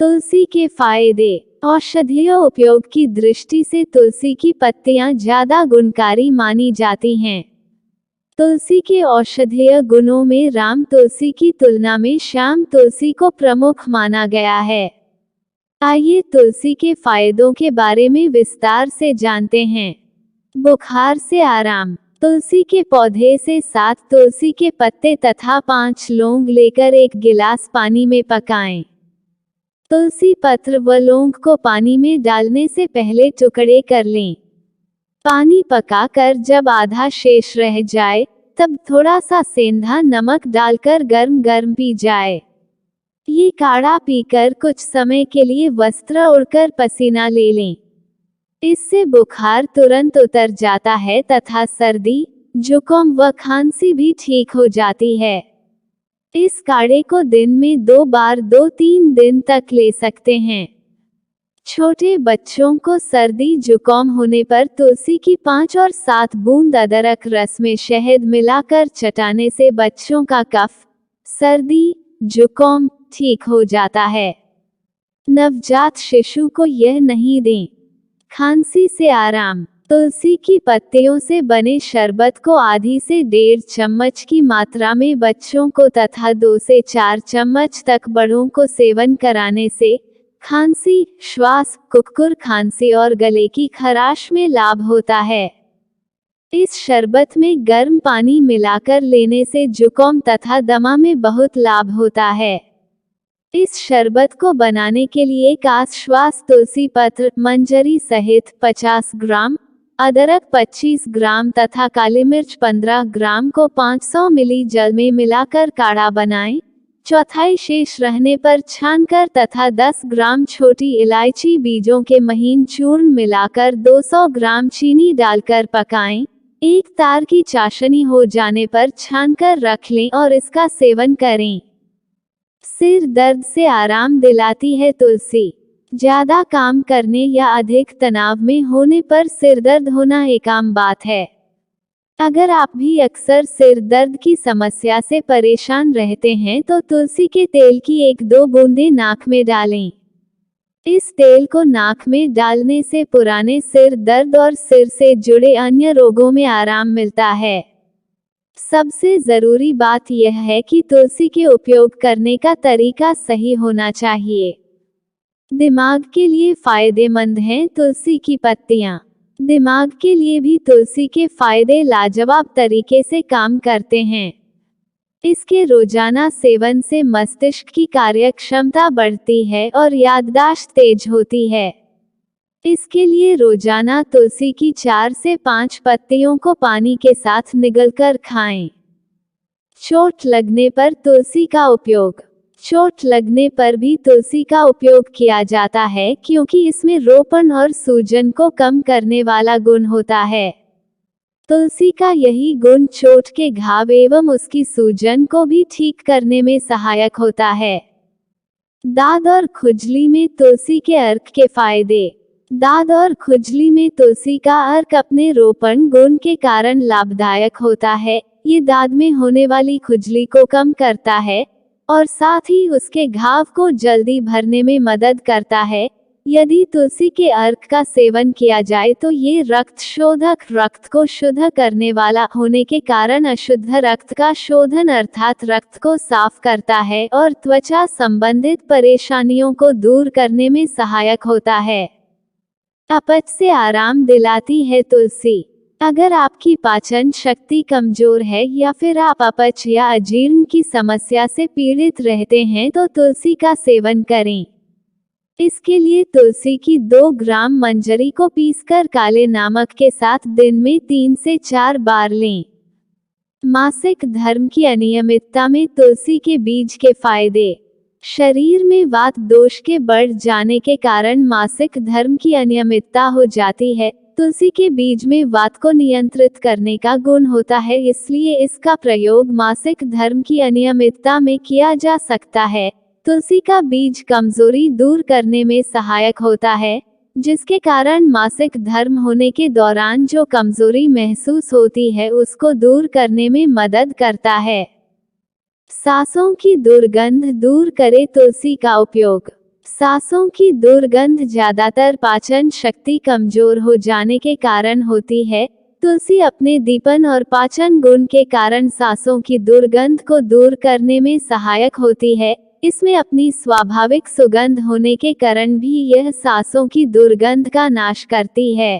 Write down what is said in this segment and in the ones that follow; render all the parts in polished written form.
तुलसी के फायदे। औषधीय उपयोग की दृष्टि से तुलसी की पत्तियां ज्यादा गुणकारी मानी जाती हैं। तुलसी के औषधीय गुणों में राम तुलसी की तुलना में श्याम तुलसी को प्रमुख माना गया है। आइए तुलसी के फायदों के बारे में विस्तार से जानते हैं। बुखार से आराम। तुलसी के पौधे से 7 तुलसी के पत्ते तथा 5 लौंग लेकर 1 गिलास पानी में पकाएं। तुलसी पत्र व लौंग को पानी में डालने से पहले टुकड़े कर लें। पानी पकाकर जब आधा शेष रह जाए, तब थोड़ा सा सेंधा नमक डालकर गर्म गर्म पी जाए। ये काढ़ा पीकर कुछ समय के लिए वस्त्र ओढ़कर पसीना ले लें। इससे बुखार तुरंत उतर जाता है तथा सर्दी, जुकाम व खांसी भी ठीक हो जाती है। इस काढ़े को दिन में 2 बार 2-3 दिन तक ले सकते हैं। छोटे बच्चों को सर्दी जुकाम होने पर तुलसी की 5 और 7 बूंद अदरक रस में शहद मिलाकर चटाने से बच्चों का कफ, सर्दी, जुकाम ठीक हो जाता है। नवजात शिशु को यह नहीं दें। खांसी से आराम। तुलसी की पत्तियों से बने शरबत को आधी से 1.5 चम्मच की मात्रा में बच्चों को तथा 2 से 4 चम्मच तक बड़ों को सेवन कराने से खांसी, श्वास, कुक्कुर खांसी और गले की खराश में लाभ होता है। इस शरबत में गर्म पानी मिलाकर लेने से जुकाम तथा दमा में बहुत लाभ होता है। इस शरबत को बनाने के लिए एक आश्वास तुलसी पत्र, मंजरी सहित 50 ग्राम, अदरक 25 ग्राम तथा काली मिर्च 15 ग्राम को 500 मिली जल में मिलाकर काढ़ा बनाएं। चौथाई शेष रहने पर छानकर तथा 10 ग्राम छोटी इलायची बीजों के महीन चूर्ण मिलाकर 200 ग्राम चीनी डालकर पकाएं। 1 तार की चाशनी हो जाने पर छानकर रख लें और इसका सेवन करें। सिर दर्द से आराम दिलाती है तुलसी। ज्यादा काम करने या अधिक तनाव में होने पर सिर दर्द होना एक आम बात है। अगर आप भी अक्सर सिर दर्द की समस्या से परेशान रहते हैं तो तुलसी के तेल की 1-2 बूंदें नाक में डालें। इस तेल को नाक में डालने से पुराने सिर दर्द और सिर से जुड़े अन्य रोगों में आराम मिलता है। सबसे जरूरी बात यह है कि तुलसी के उपयोग करने का तरीका सही होना चाहिए। दिमाग के लिए फायदेमंद हैं तुलसी की पत्तियां। दिमाग के लिए भी तुलसी के फायदे लाजवाब तरीके से काम करते हैं। इसके रोजाना सेवन से मस्तिष्क की कार्यक्षमता बढ़ती है और याददाश्त तेज होती है। इसके लिए रोजाना तुलसी की 4 से 5 पत्तियों को पानी के साथ निगलकर खाएं। चोट लगने पर तुलसी का उपयोग। चोट लगने पर भी तुलसी का उपयोग किया जाता है क्योंकि इसमें रोपण और सूजन को कम करने वाला गुण होता है। तुलसी का यही गुण चोट के घाव एवं उसकी सूजन को भी ठीक करने में सहायक होता है। दाद और खुजली में तुलसी के अर्क के फायदे। दाद और खुजली में तुलसी का अर्क अपने रोपण गुण के कारण लाभदायक होता है। ये दाद में होने वाली खुजली को कम करता है और साथ ही उसके घाव को जल्दी भरने में मदद करता है। यदि तुलसी के अर्क का सेवन किया जाए तो ये रक्त शोधक, रक्त को शुद्ध करने वाला होने के कारण अशुद्ध रक्त का शोधन अर्थात रक्त को साफ करता है और त्वचा संबंधित परेशानियों को दूर करने में सहायक होता है। अपच से आराम दिलाती है तुलसी। अगर आपकी पाचन शक्ति कमजोर है या फिर आप अपच या अजीर्ण की समस्या से पीड़ित रहते हैं तो तुलसी का सेवन करें। इसके लिए तुलसी की 2 ग्राम मंजरी को पीसकर काले नमक के साथ दिन में 3 से 4 बार लें। मासिक धर्म की अनियमितता में तुलसी के बीज के फायदे। शरीर में वात दोष के बढ़ जाने के कारण मासिक धर्म की अनियमितता हो जाती है। तुलसी के बीज में वात को नियंत्रित करने का गुण होता है, इसलिए इसका प्रयोग मासिक धर्म की अनियमितता में किया जा सकता है। तुलसी का बीज कमजोरी दूर करने में सहायक होता है, जिसके कारण मासिक धर्म होने के दौरान जो कमजोरी महसूस होती है उसको दूर करने में मदद करता है। सांसों की दुर्गंध दूर करे तुलसी का उपयोग। सांसों की दुर्गंध ज्यादातर पाचन शक्ति कमजोर हो जाने के कारण होती है। तुलसी अपने दीपन और पाचन गुण के कारण सांसों की दुर्गंध को दूर करने में सहायक होती है। इसमें अपनी स्वाभाविक सुगंध होने के कारण भी यह सांसों की दुर्गंध का नाश करती है।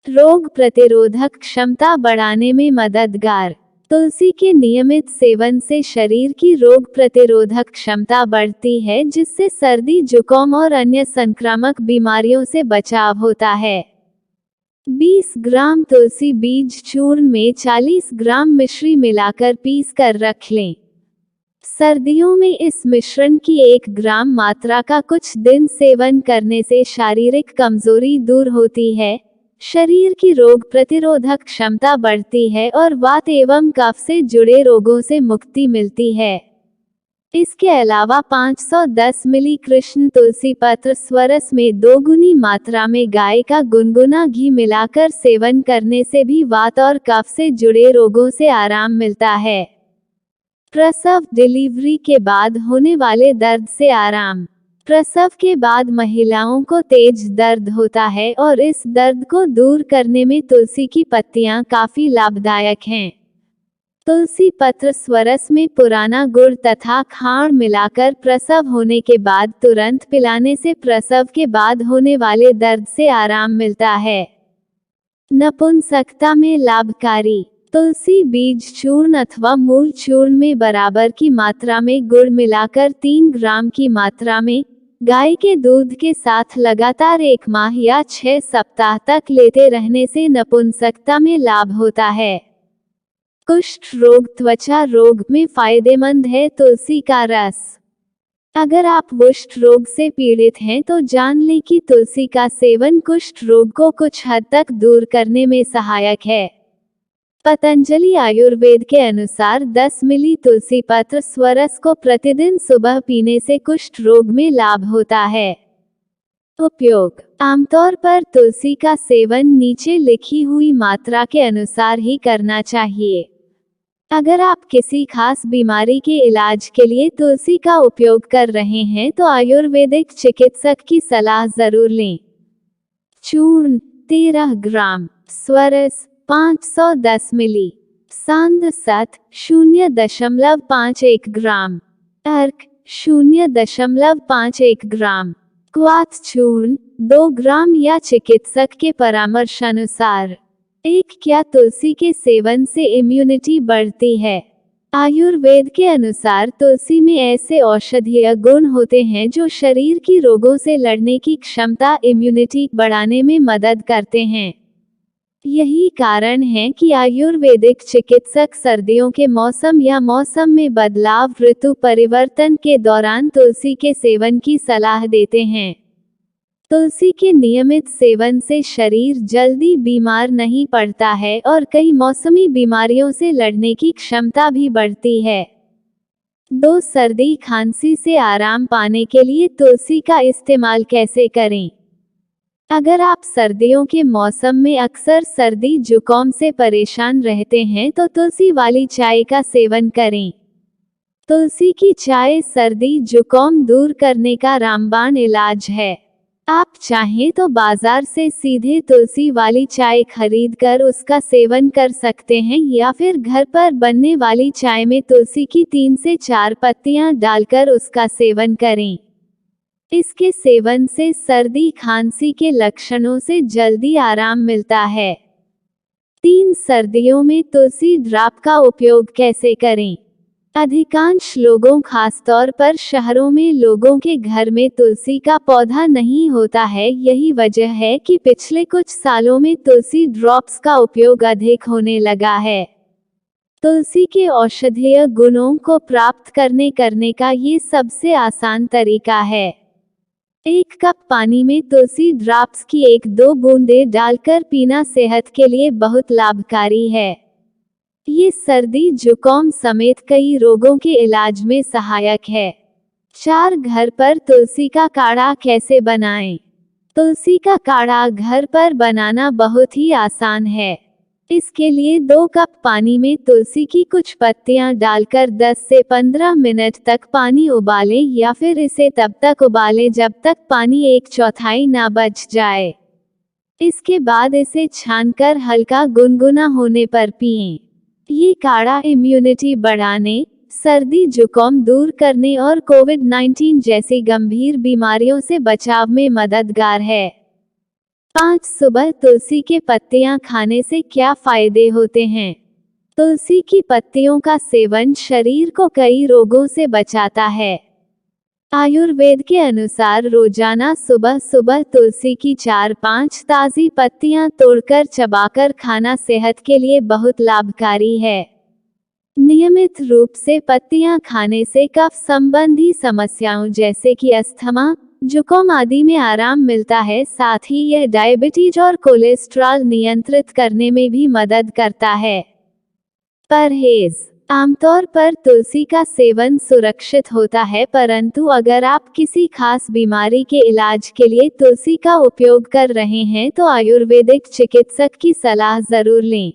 रोग प्रतिरोधक क्षमता बढ़ाने में मददगार। तुलसी के नियमित सेवन से शरीर की रोग प्रतिरोधक क्षमता बढ़ती है, जिससे सर्दी, जुकाम और अन्य संक्रामक बीमारियों से बचाव होता है। 20 ग्राम तुलसी बीज चूर्ण में 40 ग्राम मिश्री मिलाकर पीस कर रख लें। सर्दियों में इस मिश्रण की 1 ग्राम मात्रा का कुछ दिन सेवन करने से शारीरिक कमजोरी दूर होती है, शरीर की रोग प्रतिरोधक क्षमता बढ़ती है और वात एवं कफ से जुड़े रोगों से मुक्ति मिलती है। इसके अलावा 510 मिली कृष्ण तुलसी पत्र स्वरस में 2 गुनी मात्रा में गाय का गुनगुना घी मिलाकर सेवन करने से भी वात और कफ से जुड़े रोगों से आराम मिलता है। प्रसव, डिलीवरी के बाद होने वाले दर्द से आराम। प्रसव के बाद महिलाओं को तेज दर्द होता है और इस दर्द को दूर करने में तुलसी की पत्तियां काफी लाभदायक हैं। तुलसी पत्र स्वरस में पुराना गुड़ तथा खांड मिलाकर प्रसव होने के बाद तुरंत पिलाने से प्रसव के बाद होने वाले दर्द से आराम मिलता है। नपुंसकता में लाभकारी। तुलसी बीज चूर्ण अथवा मूल चूर्ण में बराबर की मात्रा में गुड़ मिलाकर 3 ग्राम की मात्रा में गाय के दूध के साथ लगातार 1 माह या 6 सप्ताह तक लेते रहने से नपुंसकता में लाभ होता है। कुष्ठ रोग, त्वचा रोग में फायदेमंद है तुलसी का रस। अगर आप कुष्ठ रोग से पीड़ित हैं तो जान लें कि तुलसी का सेवन कुष्ठ रोग को कुछ हद तक दूर करने में सहायक है। पतंजलि आयुर्वेद के अनुसार 10 मिली तुलसी पत्र स्वरस को प्रतिदिन सुबह पीने से कुष्ठ रोग में लाभ होता है। उपयोग। आमतौर पर तुलसी का सेवन नीचे लिखी हुई मात्रा के अनुसार ही करना चाहिए। अगर आप किसी खास बीमारी के इलाज के लिए तुलसी का उपयोग कर रहे हैं तो आयुर्वेदिक चिकित्सक की सलाह जरूर लें। चूर्ण 13 ग्राम, स्वरस 510 मिली, सांद सत 0.51 ग्राम, अर्क 0.51 ग्राम, क्वाथ चूर्ण 2 ग्राम या चिकित्सक के परामर्शानुसार। क्या तुलसी के सेवन से इम्यूनिटी बढ़ती है? आयुर्वेद के अनुसार तुलसी में ऐसे औषधीय गुण होते हैं जो शरीर की रोगों से लड़ने की क्षमता, इम्यूनिटी बढ़ाने में मदद करते हैं। यही कारण है कि आयुर्वेदिक चिकित्सक सर्दियों के मौसम या मौसम में बदलाव, ऋतु परिवर्तन के दौरान तुलसी के सेवन की सलाह देते हैं। तुलसी के नियमित सेवन से शरीर जल्दी बीमार नहीं पड़ता है और कई मौसमी बीमारियों से लड़ने की क्षमता भी बढ़ती है। सर्दी खांसी से आराम पाने के लिए तुलसी का इस्तेमाल कैसे करें? अगर आप सर्दियों के मौसम में अक्सर सर्दी जुकाम से परेशान रहते हैं तो तुलसी वाली चाय का सेवन करें। तुलसी की चाय सर्दी जुकाम दूर करने का रामबाण इलाज है। आप चाहें तो बाजार से सीधे तुलसी वाली चाय खरीदकर उसका सेवन कर सकते हैं या फिर घर पर बनने वाली चाय में तुलसी की 3 से 4 पत्तियां डालकर उसका सेवन करें। इसके सेवन से सर्दी खांसी के लक्षणों से जल्दी आराम मिलता है। 3 सर्दियों में तुलसी ड्राप का उपयोग कैसे करें? अधिकांश लोगों, खासतौर पर शहरों में लोगों के घर में तुलसी का पौधा नहीं होता है। यही वजह है कि पिछले कुछ सालों में तुलसी ड्रॉप्स का उपयोग अधिक होने लगा है। तुलसी के औषधीय गुणों को प्राप्त करने का ये सबसे आसान तरीका है। 1 कप पानी में तुलसी ड्रॉप्स की 1-2 बूंदें डालकर पीना सेहत के लिए बहुत लाभकारी है। ये सर्दी जुकाम समेत कई रोगों के इलाज में सहायक है। 4 घर पर तुलसी का काढ़ा कैसे बनाएं? तुलसी का काढ़ा घर पर बनाना बहुत ही आसान है। इसके लिए 2 कप पानी में तुलसी की कुछ पत्तियां डालकर 10 से 15 मिनट तक पानी उबालें या फिर इसे तब तक उबालें जब तक पानी 1/4 ना बच जाए। इसके बाद इसे छानकर हल्का गुनगुना होने पर पिएं। ये काढ़ा इम्यूनिटी बढ़ाने, सर्दी जुकाम दूर करने और कोविड-19 जैसी गंभीर बीमारियों से बचाव में मददगार है। 5 सुबह तुलसी के पत्तियां खाने से क्या फायदे होते हैं? तुलसी की पत्तियों का सेवन शरीर को कई रोगों से बचाता है। आयुर्वेद के अनुसार रोजाना सुबह सुबह तुलसी की 4-5 ताज़ी पत्तियां तोड़कर चबाकर खाना सेहत के लिए बहुत लाभकारी है। नियमित रूप से पत्तियां खाने से कफ संबंधी समस्याओं जैसे कि अस्थमा, जुकाम आदि में आराम मिलता है। साथ ही यह डायबिटीज और कोलेस्ट्रॉल नियंत्रित करने में भी मदद करता है। परहेज: आमतौर पर तुलसी का सेवन सुरक्षित होता है, परंतु अगर आप किसी खास बीमारी के इलाज के लिए तुलसी का उपयोग कर रहे हैं तो आयुर्वेदिक चिकित्सक की सलाह जरूर लें।